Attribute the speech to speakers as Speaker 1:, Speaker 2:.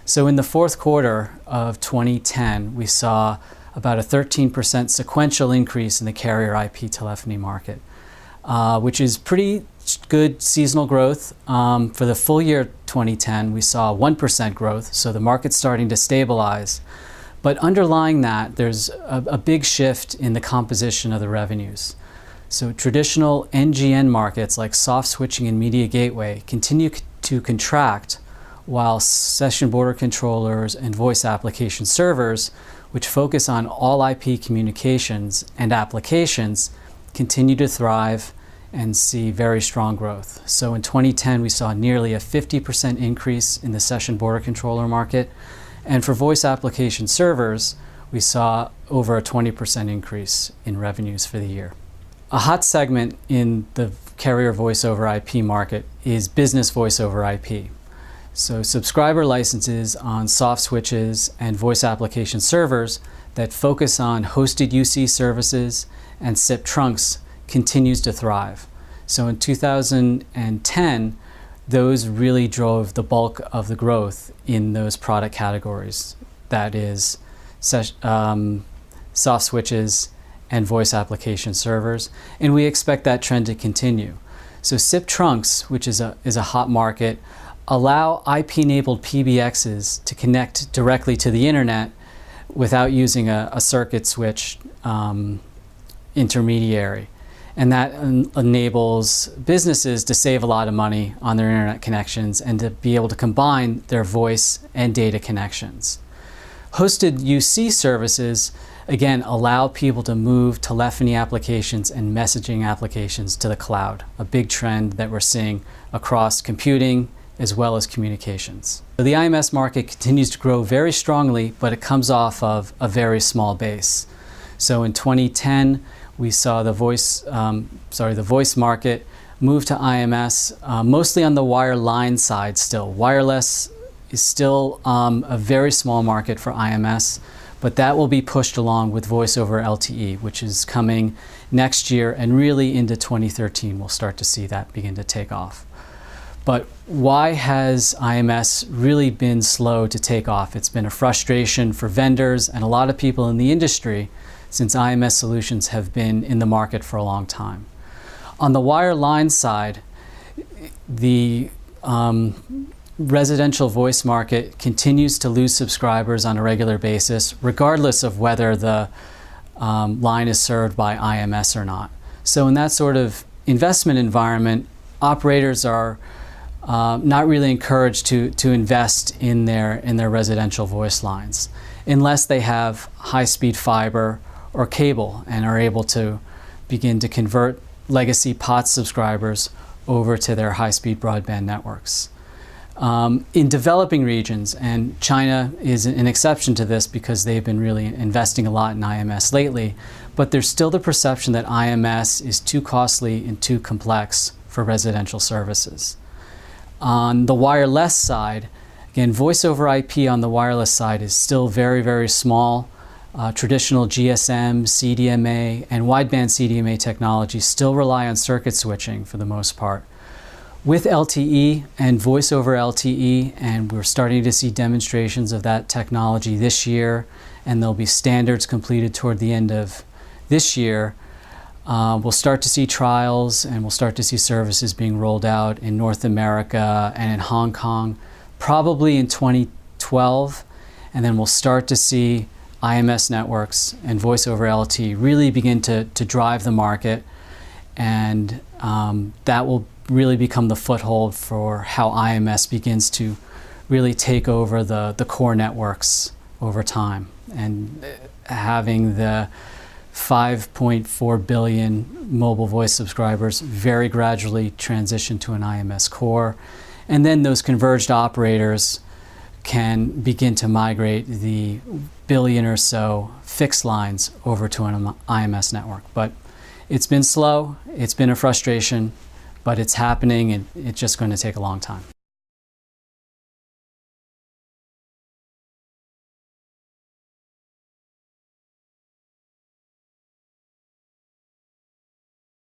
Speaker 1: So in the fourth quarter of 2010, we saw about a 13% sequential increase in the carrier IP telephony market, which is pretty good seasonal growth. For the full year 2010, we saw 1% growth, so the market's starting to stabilize. But underlying that, there's a big shift in the composition of the revenues. So traditional NGN markets like soft switching and media gateway continue to contract, while session border controllers and voice application servers, which focus on all IP communications and applications, continue to thrive and see very strong growth. So in 2010, we saw nearly a 50% increase in the session border controller market. And for voice application servers, we saw over a 20% increase in revenues for the year. A hot segment in the carrier voice over IP market is business voice over IP. So subscriber licenses on soft switches and voice application servers that focus on hosted UC services and SIP trunks continues to thrive. So in 2010, those really drove the bulk of the growth in those product categories. That is soft switches and voice application servers. And we expect that trend to continue. So SIP trunks, which is a hot market, allow IP-enabled PBXs to connect directly to the internet without using a circuit switch intermediary. And that enables businesses to save a lot of money on their internet connections and to be able to combine their voice and data connections. Hosted UC services, again, allow people to move telephony applications and messaging applications to the cloud, a big trend that we're seeing across computing as well as communications. So the IMS market continues to grow very strongly, but it comes off of a very small base. So in 2010, we saw the voice market move to IMS, mostly on the wireline side still. Wireless is still a very small market for IMS, but that will be pushed along with voice over LTE, which is coming next year, and really into 2013 we'll start to see that begin to take off. But why has IMS really been slow to take off? It's been a frustration for vendors and a lot of people in the industry since IMS solutions have been in the market for a long time. On the wireline side, the residential voice market continues to lose subscribers on a regular basis, regardless of whether the line is served by IMS or not. So in that sort of investment environment, operators are not really encouraged to invest in their residential voice lines unless they have high-speed fiber or cable and are able to begin to convert legacy POTS subscribers over to their high-speed broadband networks. In developing regions, and China is an exception to this because they've been really investing a lot in IMS lately, but there's still the perception that IMS is too costly and too complex for residential services. On the wireless side, again, voice over IP on the wireless side is still very, very small. Traditional GSM, CDMA, and wideband CDMA technology still rely on circuit switching for the most part. With LTE and voice over LTE, and we're starting to see demonstrations of that technology this year, and there'll be standards completed toward the end of this year, we'll start to see trials and we'll start to see services being rolled out in North America and in Hong Kong, probably in 2012, and then we'll start to see IMS networks and voice over LTE really begin to drive the market, and that will really become the foothold for how IMS begins to really take over the core networks over time, and having the 5.4 billion mobile voice subscribers very gradually transition to an IMS core, and then those converged operators can begin to migrate the billion or so fixed lines over to an IMS network. But it's been slow, it's been a frustration, but it's happening, and it's just going to take a long time.